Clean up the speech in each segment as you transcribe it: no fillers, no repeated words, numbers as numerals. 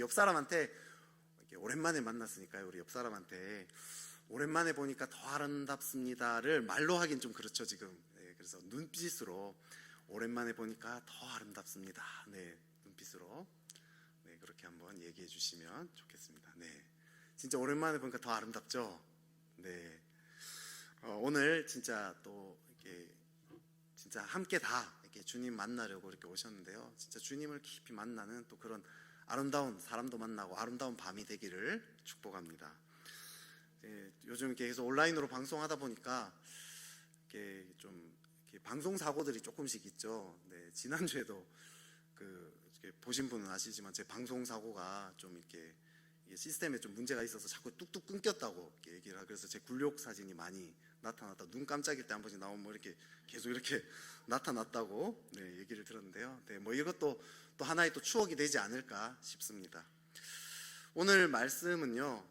우리 옆 사람한테 이렇게 오랜만에 만났으니까요. 우리 옆 사람한테 오랜만에 보니까 더 아름답습니다를 말로 하긴 좀 그렇죠 지금. 네, 그래서 눈빛으로 오랜만에 보니까 더 아름답습니다. 네, 눈빛으로 네, 그렇게 한번 얘기해 주시면 좋겠습니다. 네, 진짜 오랜만에 보니까 더 아름답죠. 네, 오늘 진짜 또 이렇게 진짜 함께 다 이렇게 주님 만나려고 이렇게 오셨는데요. 진짜 주님을 깊이 만나는 또 그런 아름다운 사람도 만나고 아름다운 밤이 되기를 축복합니다. 예, 요즘 이렇게 계속 온라인으로 방송하다 보니까 이렇게 좀 이렇게 방송 사고들이 조금씩 있죠. 네, 지난주에도 이렇게 보신 분은 아시지만 제 방송 사고가 좀 이렇게 시스템에 좀 문제가 있어서 자꾸 뚝뚝 끊겼다고 이렇게 얘기를 하고, 그래서 제 굴욕 사진이 많이 나타났다. 눈 깜짝일 때 한 번씩 나오면 뭐 이렇게 계속 이렇게 나타났다고 네, 얘기를 들었는데요. 네, 뭐 이것도 또 하나의 또 추억이 되지 않을까 싶습니다. 오늘 말씀은요,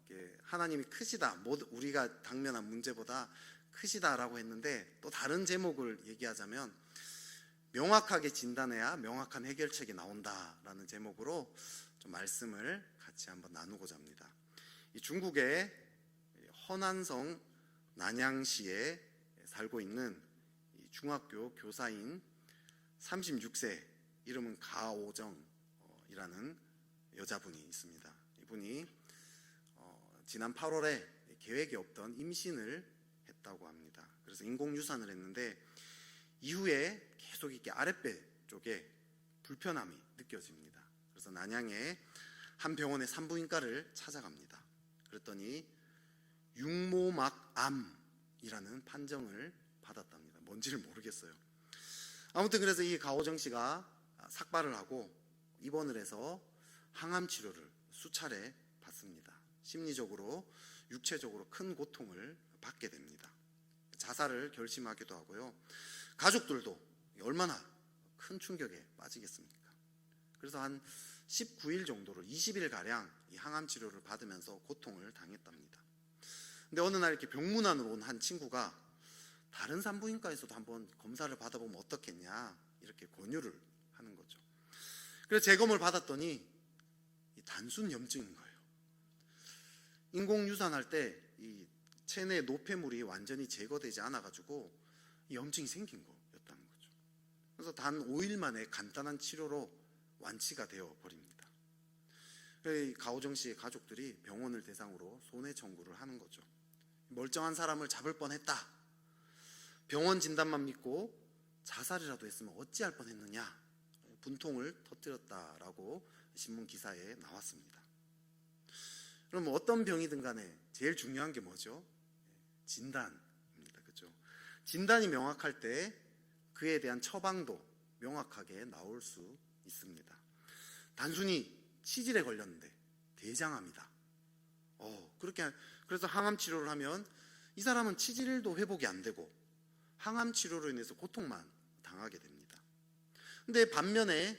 이렇게 하나님이 크시다, 우리가 당면한 문제보다 크시다라고 했는데, 또 다른 제목을 얘기하자면 명확하게 진단해야 명확한 해결책이 나온다라는 제목으로 좀 말씀을 같이 한번 나누고자 합니다. 이 중국의 허난성 난양시에 살고 있는 중학교 교사인 36세, 이름은 가오정이라는 여자분이 있습니다. 이분이 지난 8월에 계획이 없던 임신을 했다고 합니다. 그래서 인공유산을 했는데 이후에 계속 이렇게 아랫배 쪽에 불편함이 느껴집니다. 그래서 난양의 한 병원의 산부인과를 찾아갑니다. 그랬더니 육모막암이라는 판정을 받았답니다. 뭔지를 모르겠어요. 아무튼 그래서 이 가오정 씨가 삭발을 하고 입원을 해서 항암 치료를 수차례 받습니다. 심리적으로 육체적으로 큰 고통을 받게 됩니다. 자살을 결심하기도 하고요. 가족들도 얼마나 큰 충격에 빠지겠습니까? 그래서 한 19일 정도를 20일가량 이 항암 치료를 받으면서 고통을 당했답니다. 근데 어느 날 이렇게 병문안으로 온 한 친구가 다른 산부인과에서도 한번 검사를 받아보면 어떻겠냐 이렇게 권유를 하는 거죠. 그래서 재검을 받았더니 단순 염증인 거예요. 인공유산할 때 이 체내 노폐물이 완전히 제거되지 않아가지고 염증이 생긴 거였다는 거죠. 그래서 단 5일 만에 간단한 치료로 완치가 되어 버립니다. 그래서 가오정 씨의 가족들이 병원을 대상으로 손해 청구를 하는 거죠. 멀쩡한 사람을 잡을 뻔했다, 병원 진단만 믿고 자살이라도 했으면 어찌할 뻔했느냐, 분통을 터뜨렸다라고 신문 기사에 나왔습니다. 그럼 어떤 병이든 간에 제일 중요한 게 뭐죠? 진단입니다. 그렇죠? 진단이 명확할 때 그에 대한 처방도 명확하게 나올 수 있습니다. 단순히 치질에 걸렸는데 대장암이다. 그래서 항암 치료를 하면 이 사람은 치질도 회복이 안 되고 항암 치료로 인해서 고통만 당하게 됩니다. 근데 반면에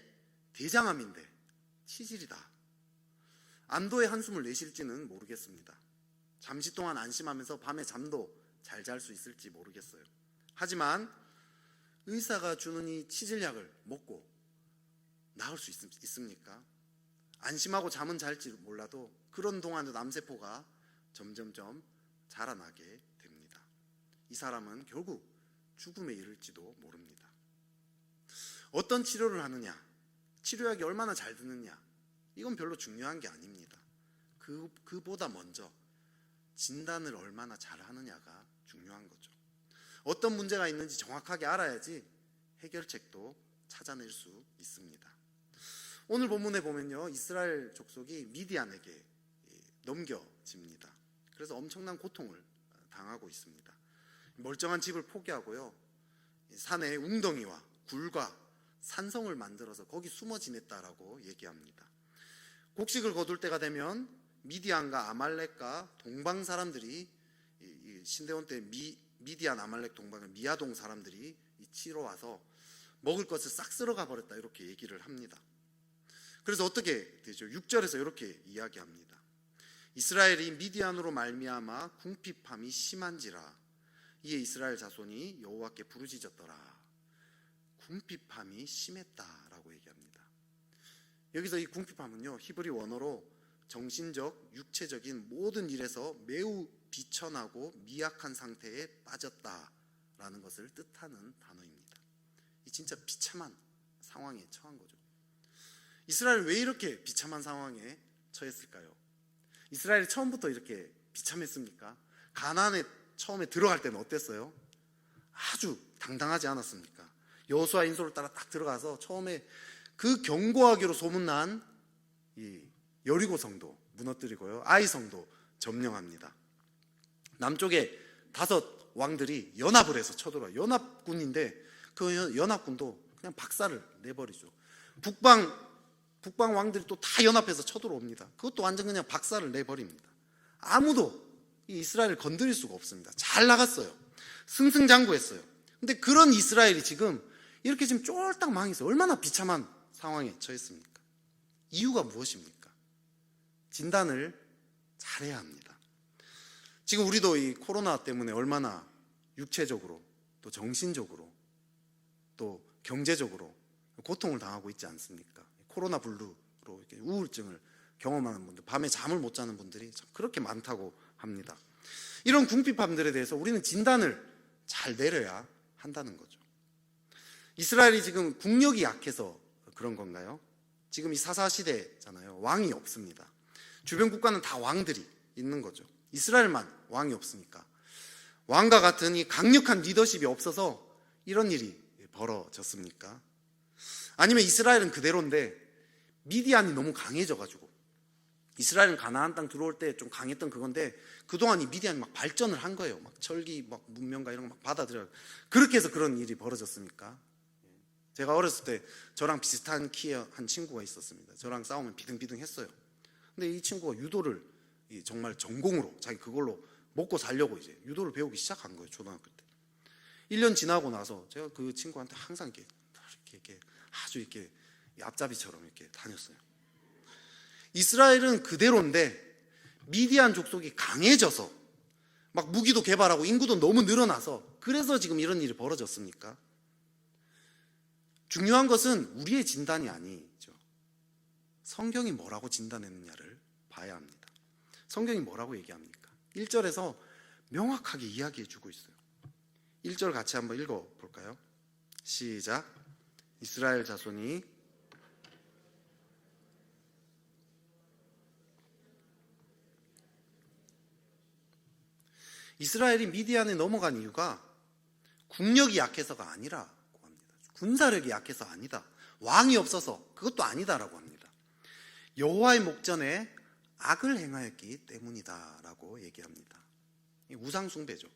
대장암인데 치질이다. 안도의 한숨을 내쉴지는 모르겠습니다. 잠시 동안 안심하면서 밤에 잠도 잘 잘 수 있을지 모르겠어요. 하지만 의사가 주는 이 치질약을 먹고 나을 수 있습니까? 안심하고 잠은 잘지 몰라도 그런 동안에도 암세포가 점점점 자라나게 됩니다. 이 사람은 결국 죽음에 이를지도 모릅니다. 어떤 치료를 하느냐, 치료약이 얼마나 잘 드느냐, 이건 별로 중요한 게 아닙니다. 그보다 먼저 진단을 얼마나 잘 하느냐가 중요한 거죠. 어떤 문제가 있는지 정확하게 알아야지 해결책도 찾아낼 수 있습니다. 오늘 본문에 보면요, 이스라엘 족속이 미디안에게 넘겨집니다. 그래서 엄청난 고통을 당하고 있습니다. 멀쩡한 집을 포기하고요, 산에 웅덩이와 굴과 산성을 만들어서 거기 숨어 지냈다라고 얘기합니다. 곡식을 거둘 때가 되면 미디안과 아말렉과 동방 사람들이, 신대원 때 미디안 아말렉 동방을 미아동 사람들이 치러 와서 먹을 것을 싹 쓸어가 버렸다, 이렇게 얘기를 합니다. 그래서 어떻게 되죠? 6절에서 이렇게 이야기합니다. 이스라엘이 미디안으로 말미암아 궁핍함이 심한지라 이에 이스라엘 자손이 여호와께 부르짖었더라. 궁핍함이 심했다라고 얘기합니다. 여기서 이 궁핍함은요, 히브리 원어로 정신적, 육체적인 모든 일에서 매우 비천하고 미약한 상태에 빠졌다라는 것을 뜻하는 단어입니다. 이 진짜 비참한 상황에 처한 거죠. 이스라엘은 왜 이렇게 비참한 상황에 처했을까요? 이스라엘이 처음부터 이렇게 비참했습니까? 가나안에 처음에 들어갈 때는 어땠어요? 아주 당당하지 않았습니까? 여호수아 인솔을 따라 딱 들어가서 처음에 그 견고하기로 소문난 이 여리고 성도 무너뜨리고요, 아이 성도 점령합니다. 남쪽에 5 왕들이 연합을 해서 쳐들어와요. 연합군인데 그 연합군도 그냥 박살을 내버리죠. 북방 왕들이 또 다 연합해서 쳐들어옵니다. 그것도 완전 그냥 박살을 내버립니다. 아무도 이 이스라엘을 건드릴 수가 없습니다. 잘 나갔어요. 승승장구했어요. 근데 그런 이스라엘이 지금 이렇게 지금 쫄딱 망했어요. 얼마나 비참한 상황에 처했습니까? 이유가 무엇입니까? 진단을 잘해야 합니다. 지금 우리도 이 코로나 때문에 얼마나 육체적으로 또 정신적으로 또 경제적으로 고통을 당하고 있지 않습니까? 코로나 블루로 이렇게 우울증을 경험하는 분들, 밤에 잠을 못 자는 분들이 참 그렇게 많다고 합니다. 이런 궁핍함들에 대해서 우리는 진단을 잘 내려야 한다는 거죠. 이스라엘이 지금 국력이 약해서 그런 건가요? 지금 이 사사시대잖아요. 왕이 없습니다. 주변 국가는 다 왕들이 있는 거죠. 이스라엘만 왕이 없으니까. 왕과 같은 이 강력한 리더십이 없어서 이런 일이 벌어졌습니까? 아니면 이스라엘은 그대로인데 미디안이 너무 강해져가지고, 이스라엘은 가나안 땅 들어올 때 좀 강했던 그건데 그동안 이 미디안이 막 발전을 한 거예요. 막 철기, 막 문명가 이런 거 막 받아들여요. 그렇게 해서 그런 일이 벌어졌습니까? 제가 어렸을 때 저랑 비슷한 키의 한 친구가 있었습니다. 저랑 싸우면 비등비등 했어요. 근데 이 친구가 유도를 정말 전공으로 자기 그걸로 먹고 살려고 이제 유도를 배우기 시작한 거예요. 초등학교 때. 1년 지나고 나서 제가 그 친구한테 항상 이렇게 아주 이렇게 앞잡이처럼 이렇게 다녔어요. 이스라엘은 그대로인데 미디안 족속이 강해져서 막 무기도 개발하고 인구도 너무 늘어나서 그래서 지금 이런 일이 벌어졌습니까? 중요한 것은 우리의 진단이 아니죠. 성경이 뭐라고 진단했느냐를 봐야 합니다. 성경이 뭐라고 얘기합니까? 1절에서 명확하게 이야기해 주고 있어요. 1절 같이 한번 읽어볼까요? 시작. 이스라엘 자손이 이스라엘이 미디안에 넘어간 이유가 국력이 약해서가 아니라고 합니다. 군사력이 약해서 아니다. 왕이 없어서 그것도 아니다라고 합니다. 여호와의 목전에 악을 행하였기 때문이다라고 얘기합니다. 우상 숭배죠.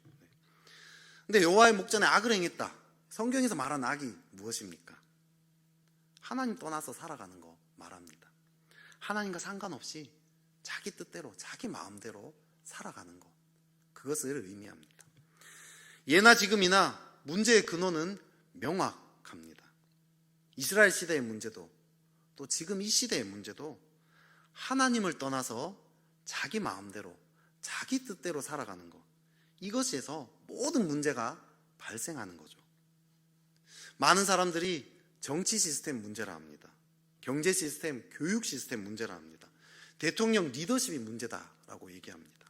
근데 여호와의 목전에 악을 행했다. 성경에서 말한 악이 무엇입니까? 하나님 떠나서 살아가는 거 말합니다. 하나님과 상관없이 자기 뜻대로 자기 마음대로 살아가는 것, 그것을 의미합니다. 예나 지금이나 문제의 근원은 명확합니다. 이스라엘 시대의 문제도 또 지금 이 시대의 문제도 하나님을 떠나서 자기 마음대로 자기 뜻대로 살아가는 것, 이것에서 모든 문제가 발생하는 거죠. 많은 사람들이 정치 시스템 문제라 합니다. 경제 시스템, 교육 시스템 문제라 합니다. 대통령 리더십이 문제다라고 얘기합니다.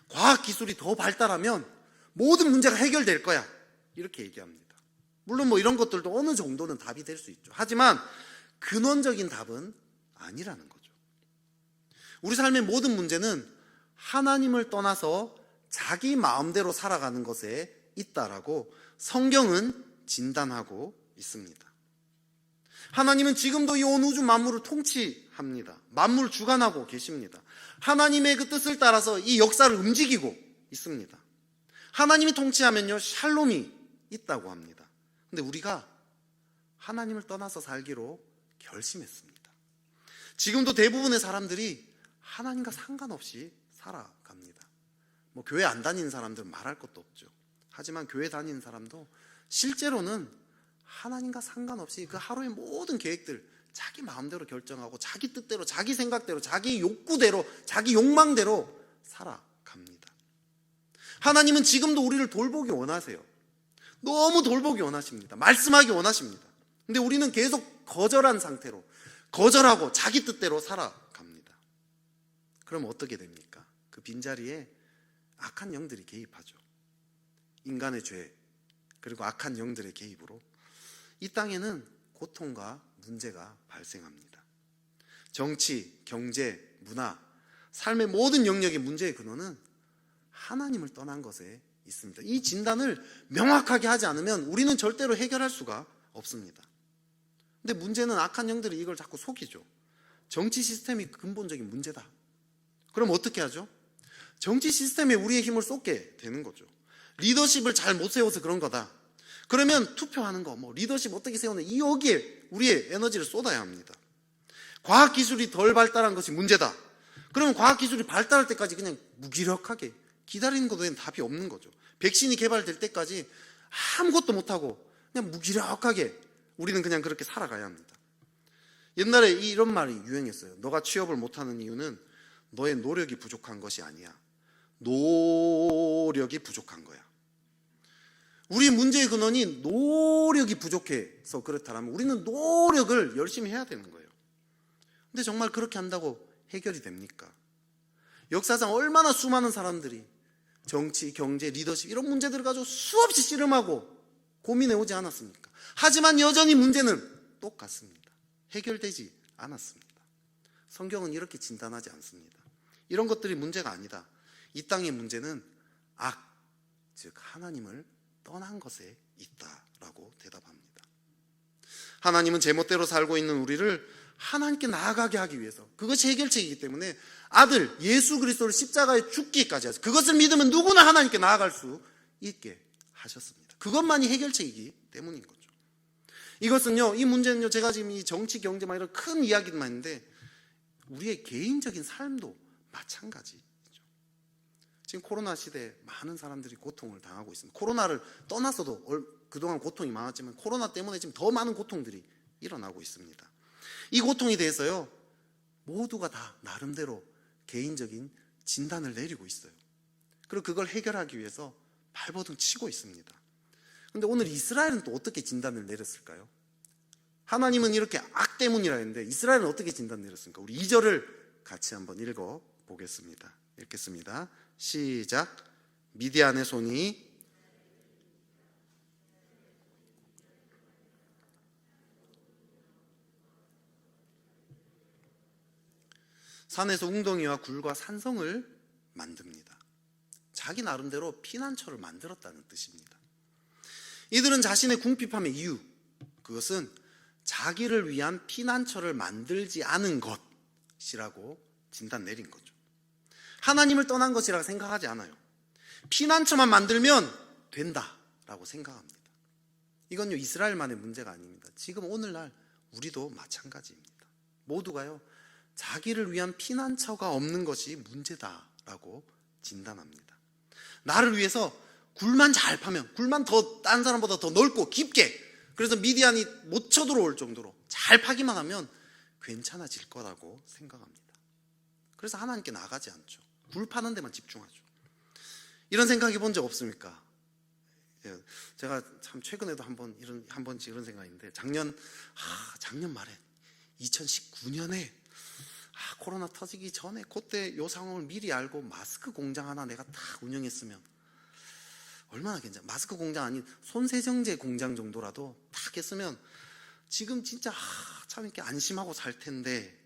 과학 기술이 더 발달하면 모든 문제가 해결될 거야, 이렇게 얘기합니다. 물론 뭐 이런 것들도 어느 정도는 답이 될 수 있죠. 하지만 근원적인 답은 아니라는 거죠. 우리 삶의 모든 문제는 하나님을 떠나서 자기 마음대로 살아가는 것에 있다라고 성경은 진단하고 있습니다. 하나님은 지금도 이 온 우주 만물을 통치합니다. 만물 주관하고 계십니다. 하나님의 그 뜻을 따라서 이 역사를 움직이고 있습니다. 하나님이 통치하면요, 샬롬이 있다고 합니다. 근데 우리가 하나님을 떠나서 살기로 결심했습니다. 지금도 대부분의 사람들이 하나님과 상관없이 살아갑니다. 뭐 교회 안 다니는 사람들은 말할 것도 없죠. 하지만 교회 다니는 사람도 실제로는 하나님과 상관없이 그 하루의 모든 계획들 자기 마음대로 결정하고 자기 뜻대로, 자기 생각대로, 자기 욕구대로, 자기 욕망대로 살아갑니다. 하나님은 지금도 우리를 돌보기 원하세요. 너무 돌보기 원하십니다. 말씀하기 원하십니다. 근데 우리는 계속 거절한 상태로, 거절하고 자기 뜻대로 살아갑니다. 그럼 어떻게 됩니까? 그 빈자리에 악한 영들이 개입하죠. 인간의 죄 그리고 악한 영들의 개입으로 이 땅에는 고통과 문제가 발생합니다. 정치, 경제, 문화, 삶의 모든 영역의 문제의 근원은 하나님을 떠난 것에 있습니다. 이 진단을 명확하게 하지 않으면 우리는 절대로 해결할 수가 없습니다. 근데 문제는 악한 영들이 이걸 자꾸 속이죠. 정치 시스템이 근본적인 문제다. 그럼 어떻게 하죠? 정치 시스템에 우리의 힘을 쏟게 되는 거죠. 리더십을 잘 못 세워서 그런 거다. 그러면 투표하는 거, 리더십 어떻게 세우는 여기에 우리의 에너지를 쏟아야 합니다. 과학기술이 덜 발달한 것이 문제다. 그러면 과학기술이 발달할 때까지 그냥 무기력하게 기다리는 것 외엔 답이 없는 거죠. 백신이 개발될 때까지 아무것도 못하고 그냥 무기력하게 우리는 그냥 그렇게 살아가야 합니다. 옛날에 이런 말이 유행했어요. 너가 취업을 못하는 이유는 너의 노력이 부족한 것이 아니야. 노력이 부족한 거야. 우리 문제의 근원이 노력이 부족해서 그렇다면 우리는 노력을 열심히 해야 되는 거예요. 근데 정말 그렇게 한다고 해결이 됩니까? 역사상 얼마나 수많은 사람들이 정치, 경제, 리더십 이런 문제들을 가지고 수없이 씨름하고 고민해오지 않았습니까? 하지만 여전히 문제는 똑같습니다. 해결되지 않았습니다. 성경은 이렇게 진단하지 않습니다. 이런 것들이 문제가 아니다. 이 땅의 문제는 악, 즉 하나님을 떠난 것에 있다라고 대답합니다. 하나님은 제멋대로 살고 있는 우리를 하나님께 나아가게 하기 위해서, 그것이 해결책이기 때문에 아들 예수 그리스도를 십자가에 죽기까지 하셔서 그것을 믿으면 누구나 하나님께 나아갈 수 있게 하셨습니다. 그것만이 해결책이기 때문인 거죠. 이것은요, 이 문제는요, 제가 지금 이 정치, 경제 막 이런 큰 이야기만 했는데 우리의 개인적인 삶도 마찬가지죠. 지금 코로나 시대에 많은 사람들이 고통을 당하고 있습니다. 코로나를 떠나서도 그동안 고통이 많았지만 코로나 때문에 지금 더 많은 고통들이 일어나고 있습니다. 이 고통에 대해서요, 모두가 다 나름대로 개인적인 진단을 내리고 있어요. 그리고 그걸 해결하기 위해서 발버둥 치고 있습니다. 그런데 오늘 이스라엘은 또 어떻게 진단을 내렸을까요? 하나님은 이렇게 악 때문이라 했는데 이스라엘은 어떻게 진단 내렸습니까? 우리 2절을 같이 한번 읽어보겠습니다. 읽겠습니다. 시작. 미디안의 손이 산에서 웅덩이와 굴과 산성을 만듭니다. 자기 나름대로 피난처를 만들었다는 뜻입니다. 이들은 자신의 궁핍함의 이유, 그것은 자기를 위한 피난처를 만들지 않은 것이라고 진단 내린 거죠. 하나님을 떠난 것이라고 생각하지 않아요. 피난처만 만들면 된다라고 생각합니다. 이건요, 이스라엘만의 문제가 아닙니다. 지금 오늘날 우리도 마찬가지입니다. 모두가요, 자기를 위한 피난처가 없는 것이 문제다라고 진단합니다. 나를 위해서 굴만 잘 파면, 굴만 더 딴 사람보다 더 넓고 깊게, 그래서 미디안이 못 쳐들어올 정도로 잘 파기만 하면 괜찮아질 거라고 생각합니다. 그래서 하나님께 나가지 않죠. 굴 파는 데만 집중하죠. 이런 생각해 본 적 없습니까? 제가 참 최근에도 한 번씩 이런 생각인데, 작년 말에 2019년에 코로나 터지기 전에 그때 요 상황을 미리 알고 마스크 공장 하나 내가 다 운영했으면 얼마나 괜찮아. 마스크 공장 아닌 손세정제 공장 정도라도 딱 했으면 지금 진짜 참 이렇게 안심하고 살 텐데,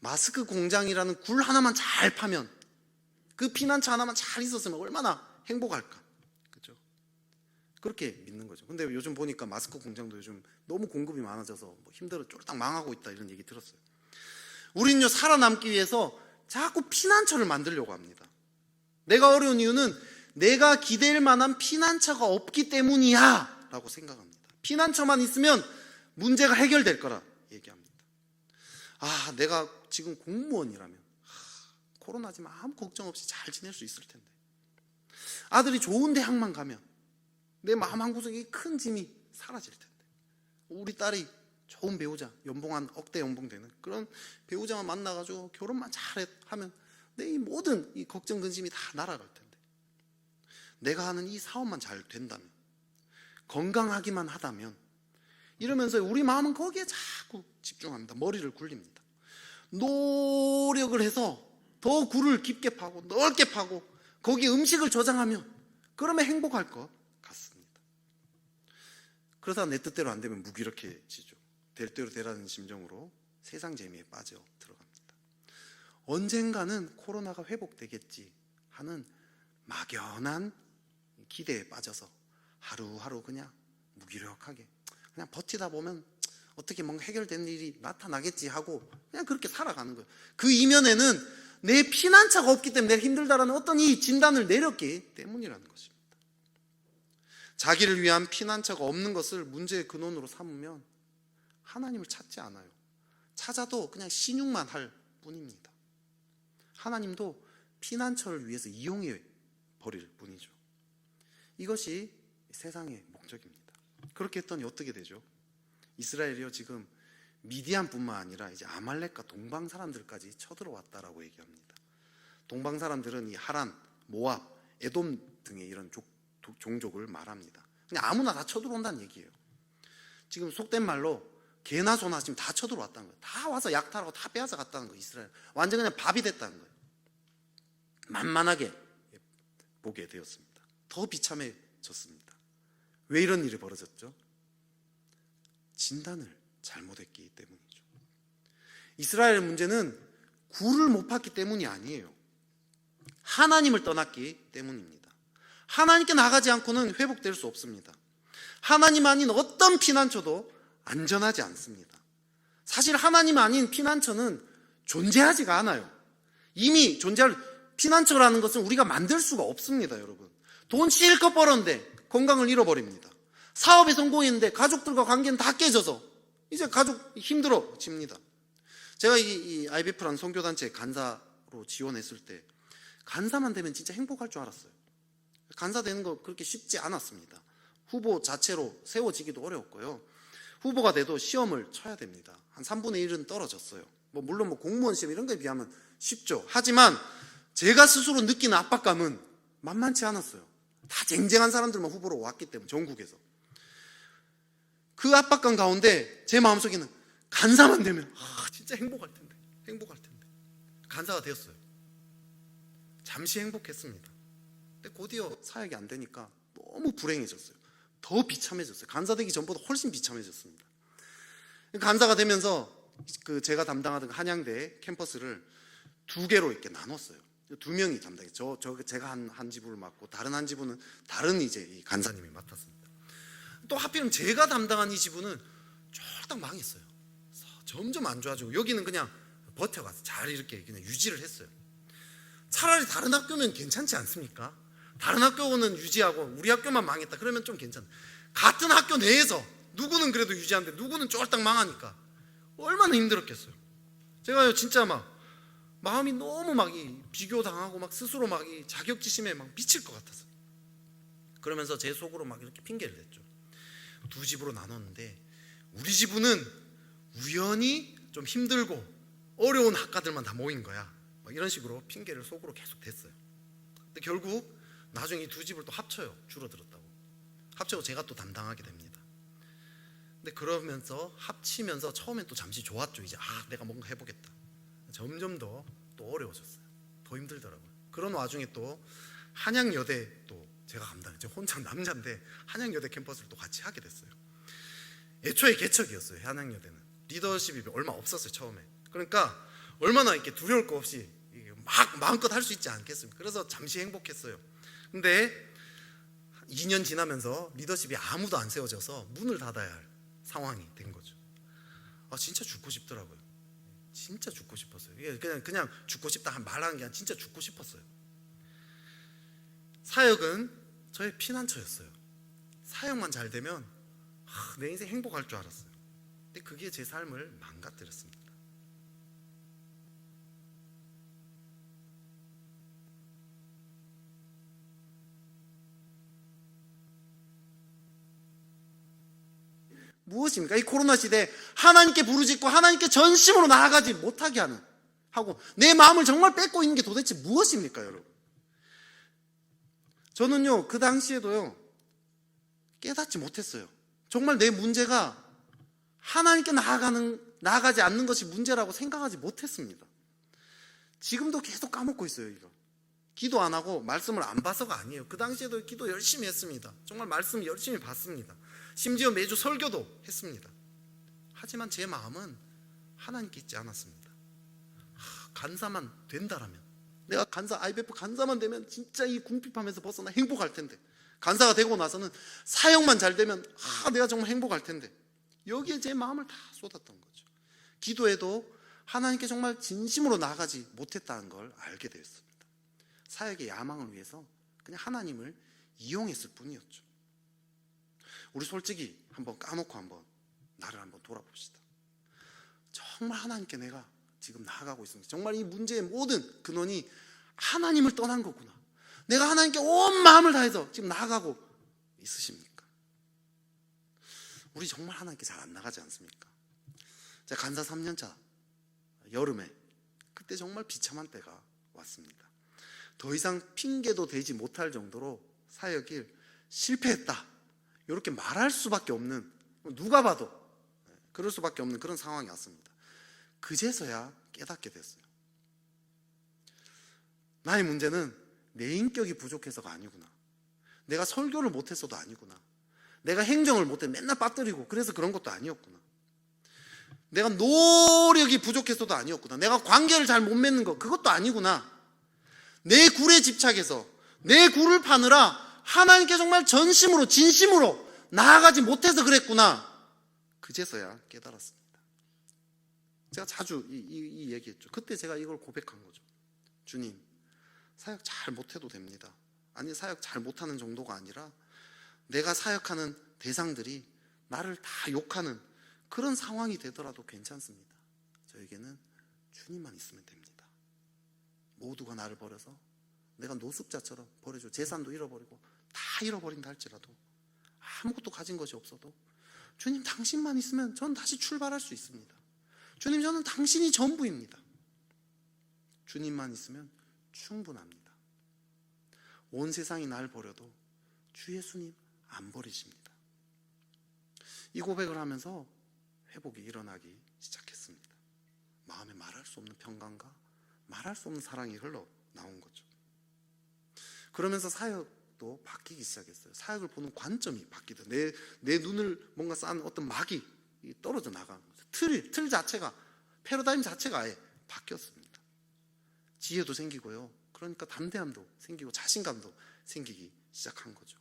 마스크 공장이라는 굴 하나만 잘 파면, 그 피난처 하나만 잘 있었으면 얼마나 행복할까. 그렇죠? 그렇게 믿는 거죠. 근데 요즘 보니까 마스크 공장도 요즘 너무 공급이 많아져서 힘들어 쫄딱 망하고 있다, 이런 얘기 들었어요. 우리는요, 살아남기 위해서 자꾸 피난처를 만들려고 합니다. 내가 어려운 이유는 내가 기댈 만한 피난처가 없기 때문이야 라고 생각합니다. 피난처만 있으면 문제가 해결될 거라 얘기합니다. 내가 지금 공무원이라면 코로나지만 아무 걱정 없이 잘 지낼 수 있을 텐데, 아들이 좋은 대학만 가면 내 마음 한구석에 큰 짐이 사라질 텐데, 우리 딸이 좋은 배우자, 연봉 한 억대 연봉 되는 그런 배우자만 만나가지고 결혼만 잘하면 내 이 모든 이 걱정 근심이 다 날아갈 텐데, 내가 하는 이 사업만 잘 된다면, 건강하기만 하다면 이러면서 우리 마음은 거기에 자꾸 집중합니다. 머리를 굴립니다. 노력을 해서 더 굴을 깊게 파고 넓게 파고 거기에 음식을 저장하면 그러면 행복할 것 같습니다. 그러다 내 뜻대로 안 되면 무기력해지죠. 될 대로 되라는 심정으로 세상 재미에 빠져 들어갑니다. 언젠가는 코로나가 회복되겠지 하는 막연한 기대에 빠져서 하루하루 그냥 무기력하게 그냥 버티다 보면 어떻게 뭔가 해결되는 일이 나타나겠지 하고 그냥 그렇게 살아가는 거예요. 그 이면에는 내 피난처가 없기 때문에 내가 힘들다라는 어떤 이 진단을 내렸기 때문이라는 것입니다. 자기를 위한 피난처가 없는 것을 문제의 근원으로 삼으면 하나님을 찾지 않아요. 찾아도 그냥 신용만 할 뿐입니다. 하나님도 피난처를 위해서 이용해 버릴 뿐이죠. 이것이 세상의 목적입니다. 그렇게 했더니 어떻게 되죠? 이스라엘이요 지금 미디안뿐만 아니라 이제 아말렉과 동방 사람들까지 쳐들어왔다라고 얘기합니다. 동방 사람들은 이 하란, 모압, 에돔 등의 이런 종족을 말합니다. 그냥 아무나 다 쳐들어온다는 얘기예요. 지금 속된 말로 개나 소나 지금 다 쳐들어왔다는 거예요. 다 와서 약탈하고 다 빼앗아 갔다는 거예요. 이스라엘 완전 그냥 밥이 됐다는 거예요. 만만하게 보게 되었습니다. 더 비참해졌습니다. 왜 이런 일이 벌어졌죠? 진단을 잘못했기 때문이죠. 이스라엘의 문제는 굴을 못 팠기 때문이 아니에요. 하나님을 떠났기 때문입니다. 하나님께 나가지 않고는 회복될 수 없습니다. 하나님 아닌 어떤 피난처도 안전하지 않습니다. 사실 하나님 아닌 피난처는 존재하지가 않아요. 이미 존재할 피난처라는 것은 우리가 만들 수가 없습니다. 여러분, 돈 실컷 벌었는데 건강을 잃어버립니다. 사업에 성공했는데 가족들과 관계는 다 깨져서 이제 가족 힘들어집니다. 제가 이 IBF라는 선교단체 간사로 지원했을 때 간사만 되면 진짜 행복할 줄 알았어요. 간사 되는 거 그렇게 쉽지 않았습니다. 후보 자체로 세워지기도 어려웠고요. 후보가 돼도 시험을 쳐야 됩니다. 한 3분의 1은 떨어졌어요. 물론 공무원 시험 이런 거에 비하면 쉽죠. 하지만 제가 스스로 느끼는 압박감은 만만치 않았어요. 다 쟁쟁한 사람들만 후보로 왔기 때문에 전국에서. 그 압박감 가운데 제 마음속에는 간사만 되면 진짜 행복할 텐데 간사가 되었어요. 잠시 행복했습니다. 근데 곧이어 사역이 안 되니까 너무 불행해졌어요. 더 비참해졌어요. 간사 되기 전보다 훨씬 비참해졌습니다. 간사가 되면서 제가 담당하던 한양대 캠퍼스를 2개로 이렇게 나눴어요. 2명이 담당했죠. 제가 한 지부를 맡고 다른 한 지부는 다른 이제 이 간사님이 맡았습니다. 또 하필이면 제가 담당한 이 지부는 쫄딱 망했어요. 점점 안 좋아지고 여기는 그냥 버텨가서 잘 이렇게 그냥 유지를 했어요. 차라리 다른 학교면 괜찮지 않습니까? 다른 학교는 유지하고 우리 학교만 망했다 그러면 좀 괜찮아. 같은 학교 내에서 누구는 그래도 유지하는데 누구는 쫄딱 망하니까 얼마나 힘들었겠어요. 제가 진짜 마음이 너무 비교당하고 스스로 자격지심에 미칠 것 같았어요. 그러면서 제 속으로 이렇게 핑계를 댔죠. 2집으로 나눴는데 우리 지부는 우연히 좀 힘들고 어려운 학과들만 다 모인 거야. 이런 식으로 핑계를 속으로 계속 댔어요. 근데 결국 나중에 이 2집을 또 합쳐요. 줄어들었다고. 합쳐서 제가 또 담당하게 됩니다. 근데 그러면서 합치면서 처음엔 또 잠시 좋았죠. 이제 내가 뭔가 해보겠다. 점점 더 또 어려워졌어요. 더 힘들더라고요. 그런 와중에 또 한양여대 또 제가 감당했죠. 혼자 남자인데 한양여대 캠퍼스를 또 같이 하게 됐어요. 애초에 개척이었어요. 한양여대는 리더십이 얼마 없었어요. 처음에. 그러니까 얼마나 이렇게 두려울 거 없이 마음껏 할 수 있지 않겠습니까? 그래서 잠시 행복했어요. 근데 2년 지나면서 리더십이 아무도 안 세워져서 문을 닫아야 할 상황이 된 거죠. 진짜 죽고 싶더라고요. 진짜 죽고 싶었어요. 그냥 죽고 싶다 말하는 게 아니라 진짜 죽고 싶었어요. 사역은 저의 피난처였어요. 사역만 잘 되면 내 인생 행복할 줄 알았어요. 근데 그게 제 삶을 망가뜨렸습니다. 무엇입니까? 이 코로나 시대에 하나님께 부르짖고 하나님께 전심으로 나아가지 못하게 하고 내 마음을 정말 뺏고 있는 게 도대체 무엇입니까, 여러분? 저는요 그 당시에도요 깨닫지 못했어요. 정말 내 문제가 하나님께 나아가지 않는 것이 문제라고 생각하지 못했습니다. 지금도 계속 까먹고 있어요. 이거 기도 안 하고 말씀을 안 봐서가 아니에요. 그 당시에도 기도 열심히 했습니다. 정말 말씀 열심히 봤습니다. 심지어 매주 설교도 했습니다. 하지만 제 마음은 하나님께 있지 않았습니다. 간사만 된다라면, 내가 IBF 간사만 되면 진짜 이 궁핍함에서 벗어나 행복할 텐데, 간사가 되고 나서는 사역만 잘 되면 내가 정말 행복할 텐데, 여기에 제 마음을 다 쏟았던 거죠. 기도에도 하나님께 정말 진심으로 나아가지 못했다는 걸 알게 되었습니다. 사역의 야망을 위해서 그냥 하나님을 이용했을 뿐이었죠. 우리 솔직히 한번 까놓고 한번 나를 한번 돌아봅시다. 정말 하나님께 내가 지금 나아가고 있습니다. 정말 이 문제의 모든 근원이 하나님을 떠난 거구나. 내가 하나님께 온 마음을 다해서 지금 나아가고 있으십니까? 우리 정말 하나님께 잘 안 나가지 않습니까? 제가 간사 3년차 여름에, 그때 정말 비참한 때가 왔습니다. 더 이상 핑계도 대지 못할 정도로 사역일 실패했다, 이렇게 말할 수밖에 없는, 누가 봐도 그럴 수밖에 없는 그런 상황이 왔습니다. 그제서야 깨닫게 됐어요. 나의 문제는 내 인격이 부족해서가 아니구나. 내가 설교를 못했어도 아니구나. 내가 행정을 못해 맨날 빠뜨리고 그래서 그런 것도 아니었구나. 내가 노력이 부족해서도 아니었구나. 내가 관계를 잘 못 맺는 거 그것도 아니구나. 내 굴에 집착해서 내 굴을 파느라 하나님께 정말 전심으로 진심으로 나아가지 못해서 그랬구나. 그제서야 깨달았습니다. 제가 자주 이 얘기했죠. 그때 제가 이걸 고백한 거죠. 주님, 사역 잘 못해도 됩니다. 아니, 사역 잘 못하는 정도가 아니라 내가 사역하는 대상들이 나를 다 욕하는 그런 상황이 되더라도 괜찮습니다. 저에게는 주님만 있으면 됩니다. 모두가 나를 버려서 내가 노숙자처럼 버려줘, 재산도 잃어버리고 다 잃어버린다 할지라도, 아무것도 가진 것이 없어도 주님 당신만 있으면 전 다시 출발할 수 있습니다. 주님, 저는 당신이 전부입니다. 주님만 있으면 충분합니다. 온 세상이 날 버려도 주 예수님 안 버리십니다. 이 고백을 하면서 회복이 일어나기 시작했습니다. 마음에 말할 수 없는 평강과 말할 수 없는 사랑이 흘러나온 거죠. 그러면서 사역도 바뀌기 시작했어요. 사역을 보는 관점이 바뀌다. 내 눈을 뭔가 쌓은 어떤 막이 떨어져 나가는 거죠. 틀 자체가, 패러다임 자체가 아예 바뀌었습니다. 지혜도 생기고요. 그러니까 담대함도 생기고 자신감도 생기기 시작한 거죠.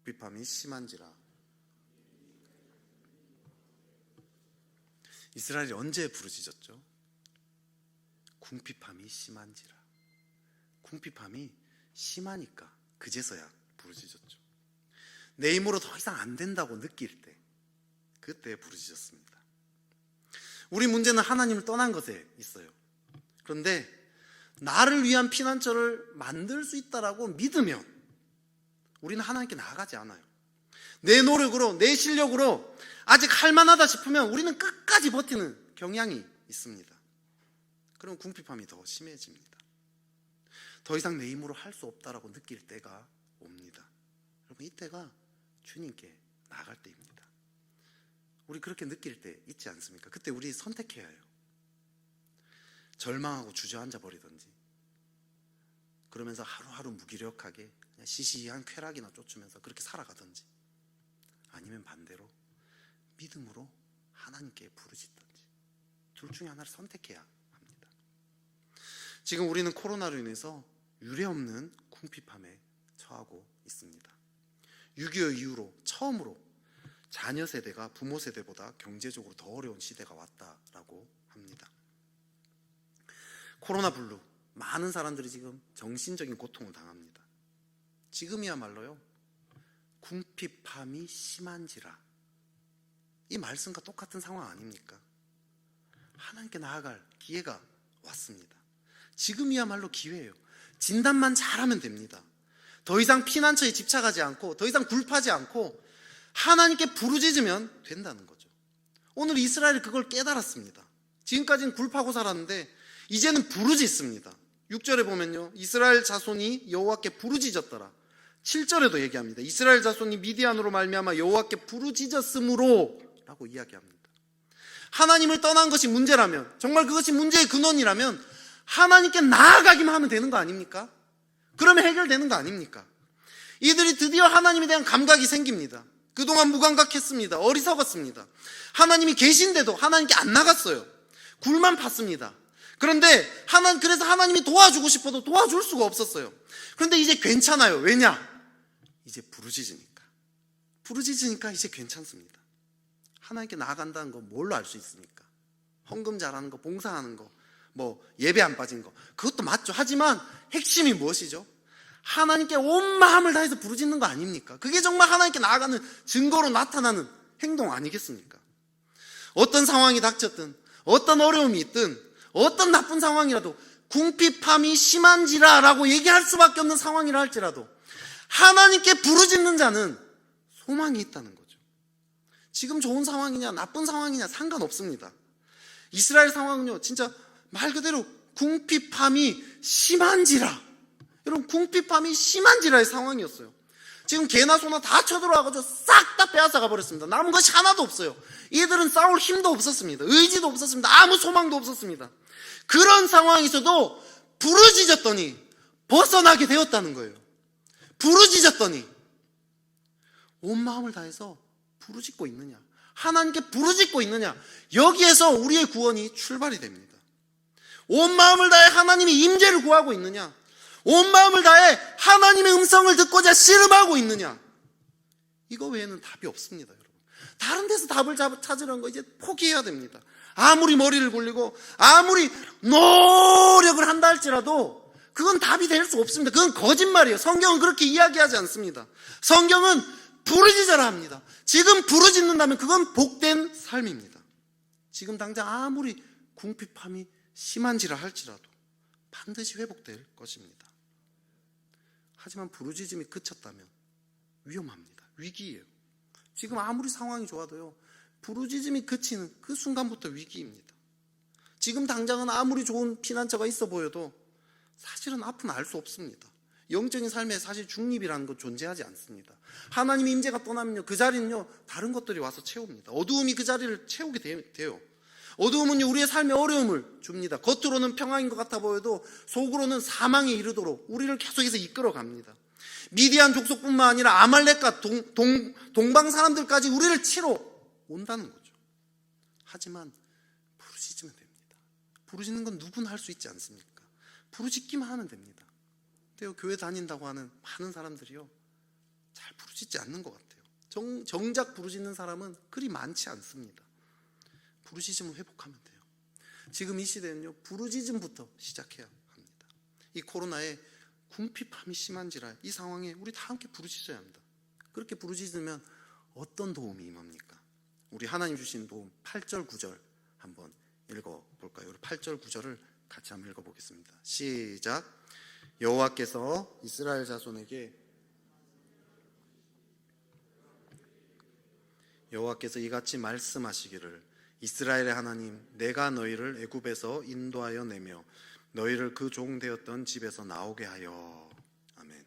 궁핍함이 심한지라. 이스라엘이 언제 부르짖었죠? 궁핍함이 심한지라. 궁핍함이 심하니까 그제서야 부르짖었죠. 내 힘으로 더 이상 안 된다고 느낄 때, 그때 부르짖었습니다. 우리 문제는 하나님을 떠난 것에 있어요. 그런데 나를 위한 피난처를 만들 수 있다라고 믿으면 우리는 하나님께 나아가지 않아요. 내 노력으로, 내 실력으로 아직 할만하다 싶으면 우리는 끝까지 버티는 경향이 있습니다. 그럼 궁핍함이 더 심해집니다. 더 이상 내 힘으로 할 수 없다라고 느낄 때가 옵니다. 여러분, 이때가 주님께 나아갈 때입니다. 우리 그렇게 느낄 때 있지 않습니까? 그때 우리 선택해야 해요. 절망하고 주저앉아 버리든지, 그러면서 하루하루 무기력하게 그냥 시시한 쾌락이나 쫓으면서 그렇게 살아가든지, 아니면 반대로 믿음으로 하나님께 부르짖든지, 둘 중에 하나를 선택해야 합니다. 지금 우리는 코로나로 인해서 유례없는 궁핍함에 처하고 있습니다. 6.25 이후로 처음으로 자녀 세대가 부모 세대보다 경제적으로 더 어려운 시대가 왔다라고 합니다. 코로나 블루, 많은 사람들이 지금 정신적인 고통을 당합니다. 지금이야말로요, 궁핍함이 심한지라, 이 말씀과 똑같은 상황 아닙니까? 하나님께 나아갈 기회가 왔습니다. 지금이야말로 기회예요. 진단만 잘하면 됩니다. 더 이상 피난처에 집착하지 않고, 더 이상 굴파지 않고 하나님께 부르짖으면 된다는 거죠. 오늘 이스라엘이 그걸 깨달았습니다. 지금까지는 굴파고 살았는데 이제는 부르짖습니다. 6절에 보면요, 이스라엘 자손이 여호와께 부르짖었더라. 7절에도 얘기합니다. 이스라엘 자손이 미디안으로 말미암아 여호와께 부르짖었으므로 라고 이야기합니다. 하나님을 떠난 것이 문제라면, 정말 그것이 문제의 근원이라면 하나님께 나아가기만 하면 되는 거 아닙니까? 그러면 해결되는 거 아닙니까? 이들이 드디어 하나님에 대한 감각이 생깁니다. 그동안 무감각했습니다. 어리석었습니다. 하나님이 계신데도 하나님께 안 나갔어요. 굴만 팠습니다. 그런데 그래서 하나님이 도와주고 싶어도 도와줄 수가 없었어요. 그런데 이제 괜찮아요. 왜냐? 이제 부르짖으니까 이제 괜찮습니다. 하나님께 나아간다는 거 뭘로 알 수 있습니까? 헌금 잘하는 거, 봉사하는 거, 뭐 예배 안 빠진 거, 그것도 맞죠. 하지만 핵심이 무엇이죠? 하나님께 온 마음을 다해서 부르짖는 거 아닙니까? 그게 정말 하나님께 나아가는 증거로 나타나는 행동 아니겠습니까? 어떤 상황이 닥쳤든, 어떤 어려움이 있든, 어떤 나쁜 상황이라도, 궁핍함이 심한지라라고 얘기할 수밖에 없는 상황이라 할지라도 하나님께 부르짖는 자는 소망이 있다는 거죠. 지금 좋은 상황이냐 나쁜 상황이냐 상관없습니다. 이스라엘 상황은요, 진짜 말 그대로 궁핍함이 심한지라, 여러분, 궁핍함이 심한지라의 상황이었어요. 지금 개나 소나 다 쳐들어와가지고 싹 다 빼앗아가 버렸습니다. 남은 것이 하나도 없어요. 이들은 싸울 힘도 없었습니다. 의지도 없었습니다. 아무 소망도 없었습니다. 그런 상황에서도 부르짖었더니 벗어나게 되었다는 거예요. 부르짖었더니 온 마음을 다해서 부르짖고 있느냐, 하나님께 부르짖고 있느냐, 여기에서 우리의 구원이 출발이 됩니다. 온 마음을 다해 하나님의 임재를 구하고 있느냐, 온 마음을 다해 하나님의 음성을 듣고자 씨름하고 있느냐, 이거 외에는 답이 없습니다. 여러분, 다른 데서 답을 찾으려는 거 이제 포기해야 됩니다. 아무리 머리를 굴리고 아무리 노력을 한다 할지라도 그건 답이 될 수 없습니다. 그건 거짓말이에요. 성경은 그렇게 이야기하지 않습니다. 성경은 부르짖어라 합니다. 지금 부르짖는다면 그건 복된 삶입니다. 지금 당장 아무리 궁핍함이 심한지라 할지라도 반드시 회복될 것입니다. 하지만 부르짖음이 그쳤다면 위험합니다. 위기예요. 지금 아무리 상황이 좋아도요, 부르짖음이 그치는 그 순간부터 위기입니다. 지금 당장은 아무리 좋은 피난처가 있어 보여도 사실은 앞은 알 수 없습니다. 영적인 삶에 사실 중립이라는 건 존재하지 않습니다. 하나님의 임재가 떠나면요, 그 자리는요 다른 것들이 와서 채웁니다. 어두움이 그 자리를 채우게 돼요. 어두움은요 우리의 삶에 어려움을 줍니다. 겉으로는 평안인 것 같아 보여도 속으로는 사망에 이르도록 우리를 계속해서 이끌어 갑니다. 미디안 족속뿐만 아니라 아말렉과 동방 사람들까지 우리를 치러 온다는 거죠. 하지만 부르짖으면 됩니다. 부르짖는 건 누구나 할 수 있지 않습니까? 부르짖기만 하면 됩니다. 근데 교회 다닌다고 하는 많은 사람들이요, 잘 부르짖지 않는 것 같아요. 정작 부르짖는 사람은 그리 많지 않습니다. 부르짖음을 회복하면 돼요. 지금 이 시대는요, 부르짖음부터 시작해야 합니다. 이 코로나에 궁핍함이 심한지라 이 상황에 우리 다 함께 부르짖어야 합니다. 그렇게 부르짖으면 어떤 도움이 임합니까? 우리 하나님 주신 도움 8절 9절 한번 읽어볼까요? 우리 8절 9절을 같이 한번 읽어보겠습니다. 시작. 여호와께서 이스라엘 자손에게 여호와께서 이같이 말씀하시기를, 이스라엘의 하나님, 내가 너희를 애굽에서 인도하여 내며 너희를 그 종 되었던 집에서 나오게 하여. 아멘.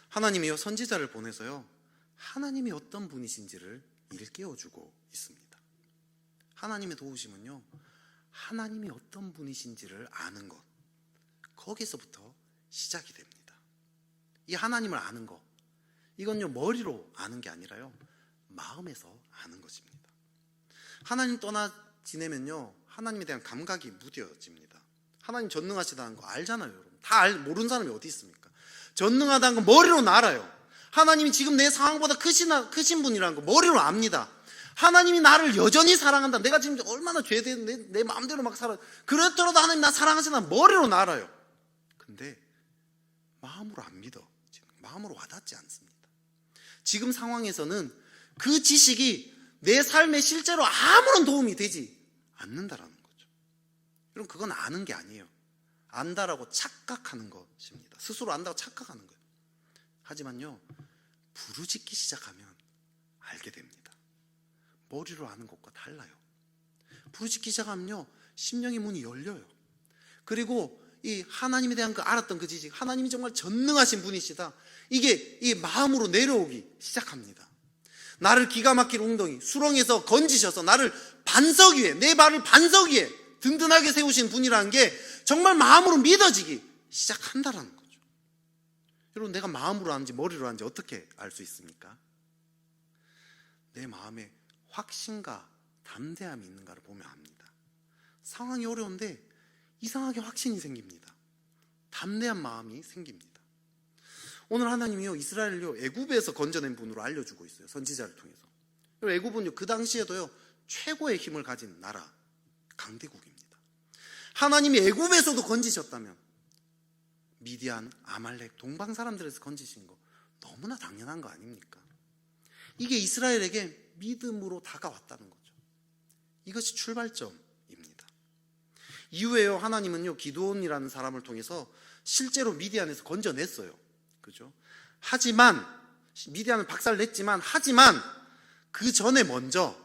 하나님이요 선지자를 보내서요 하나님이 어떤 분이신지를 일깨워주고 있습니다. 하나님의 도우심은요 하나님이 어떤 분이신지를 아는 것, 거기서부터 시작이 됩니다. 이 하나님을 아는 것, 이건요 머리로 아는 게 아니라요 마음에서 아는 것입니다. 하나님 떠나 지내면요 하나님에 대한 감각이 무뎌집니다. 하나님 전능하시다는 거 알잖아요. 여러분 다 모르는 사람이 어디 있습니까? 전능하다는 거 머리로는 알아요. 하나님이 지금 내 상황보다 크신 분이라는 거 머리로 압니다. 하나님이 나를 여전히 사랑한다, 내가 지금 얼마나 죄된 내 마음대로 막 살아, 그렇더라도 하나님 나 사랑하시나 머리로는 알아요. 근데 마음으로 안 믿어. 마음으로 와닿지 않습니다. 지금 상황에서는 그 지식이 내 삶에 실제로 아무런 도움이 되지 않는다라는 거죠. 여러분 그건 아는 게 아니에요. 안다라고 착각하는 것입니다. 스스로 안다고 착각하는 거예요. 하지만요 부르짖기 시작하면 알게 됩니다. 머리로 아는 것과 달라요. 부르짖기 시작하면요 심령의 문이 열려요. 그리고 이 하나님에 대한 그 알았던 그 지식, 하나님이 정말 전능하신 분이시다, 이게 이 마음으로 내려오기 시작합니다. 나를 기가 막힐 웅덩이 수렁에서 건지셔서 나를 반석 위에, 내 발을 반석 위에 든든하게 세우신 분이라는 게 정말 마음으로 믿어지기 시작한다라는 거죠. 여러분, 내가 마음으로 하는지 머리로 하는지 어떻게 알 수 있습니까? 내 마음에 확신과 담대함이 있는가를 보면 압니다. 상황이 어려운데 이상하게 확신이 생깁니다. 담대한 마음이 생깁니다. 오늘 하나님이요, 이스라엘을요 애굽에서 건져낸 분으로 알려주고 있어요. 선지자를 통해서. 애굽은요 그 당시에도요 최고의 힘을 가진 나라, 강대국입니다. 하나님이 애굽에서도 건지셨다면 미디안, 아말렉, 동방 사람들에서 건지신 거 너무나 당연한 거 아닙니까? 이게 이스라엘에게 믿음으로 다가왔다는 거죠. 이것이 출발점입니다. 이후에요 하나님은요 기드온이라는 사람을 통해서 실제로 미디안에서 건져냈어요. 그죠? 하지만 미디안은 박살냈지만, 하지만 그 전에 먼저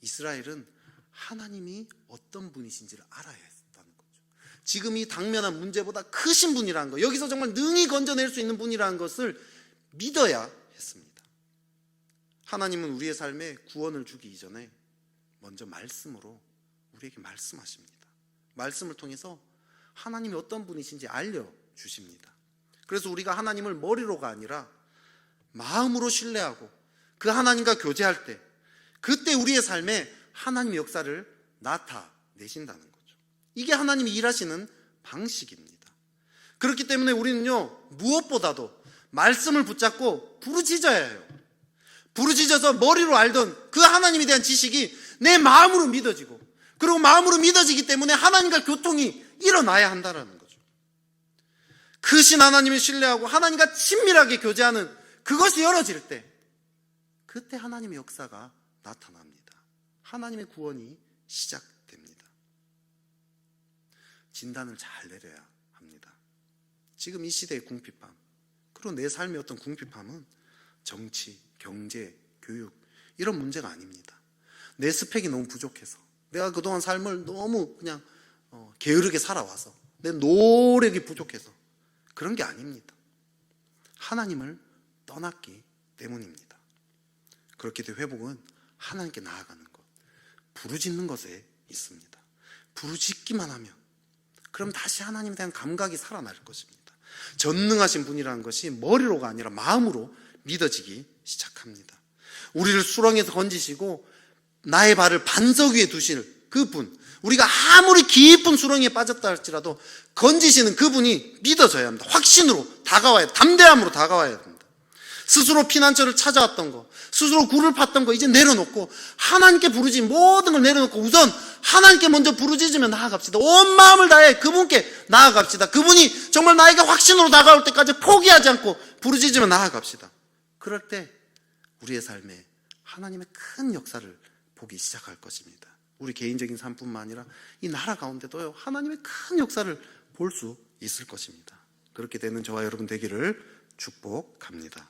이스라엘은 하나님이 어떤 분이신지를 알아야 했다는 거죠. 지금 이 당면한 문제보다 크신 분이라는 거, 여기서 정말 능히 건져낼 수 있는 분이라는 것을 믿어야 했습니다. 하나님은 우리의 삶에 구원을 주기 이전에 먼저 말씀으로 우리에게 말씀하십니다. 말씀을 통해서 하나님이 어떤 분이신지 알려주십니다. 그래서 우리가 하나님을 머리로가 아니라 마음으로 신뢰하고 그 하나님과 교제할 때, 그때 우리의 삶에 하나님의 역사를 나타내신다는 거죠. 이게 하나님이 일하시는 방식입니다. 그렇기 때문에 우리는요 무엇보다도 말씀을 붙잡고 부르짖어야 해요. 부르짖어서 머리로 알던 그 하나님에 대한 지식이 내 마음으로 믿어지고, 그리고 마음으로 믿어지기 때문에 하나님과 교통이 일어나야 한다는 거죠. 크신 하나님을 신뢰하고 하나님과 친밀하게 교제하는 그것이 열어질 때, 그때 하나님의 역사가 나타납니다. 하나님의 구원이 시작됩니다. 진단을 잘 내려야 합니다. 지금 이 시대의 궁핍함, 그리고 내 삶의 어떤 궁핍함은 정치, 경제, 교육 이런 문제가 아닙니다. 내 스펙이 너무 부족해서, 내가 그동안 삶을 너무 그냥 게으르게 살아와서 내 노력이 부족해서 그런 게 아닙니다. 하나님을 떠났기 때문입니다. 그렇기 때문에 회복은 하나님께 나아가는 것, 부르짖는 것에 있습니다. 부르짖기만 하면 그럼 다시 하나님에 대한 감각이 살아날 것입니다. 전능하신 분이라는 것이 머리로가 아니라 마음으로 믿어지기 시작합니다. 우리를 수렁에서 건지시고 나의 발을 반석 위에 두실 그분, 우리가 아무리 깊은 수렁에 빠졌다 할지라도 건지시는 그분이 믿어져야 합니다. 확신으로 다가와야, 담대함으로 다가와야 합니다. 스스로 피난처를 찾아왔던 거, 스스로 굴을 팠던 거 이제 내려놓고 하나님께 부르짖, 모든 걸 내려놓고 우선 하나님께 먼저 부르짖으며 나아갑시다. 온 마음을 다해 그분께 나아갑시다. 그분이 정말 나에게 확신으로 다가올 때까지 포기하지 않고 부르짖으며 나아갑시다. 그럴 때 우리의 삶에 하나님의 큰 역사를 보기 시작할 것입니다. 우리 개인적인 삶뿐만 아니라 이 나라 가운데도요 하나님의 큰 역사를 볼 수 있을 것입니다. 그렇게 되는 저와 여러분 되기를 축복합니다.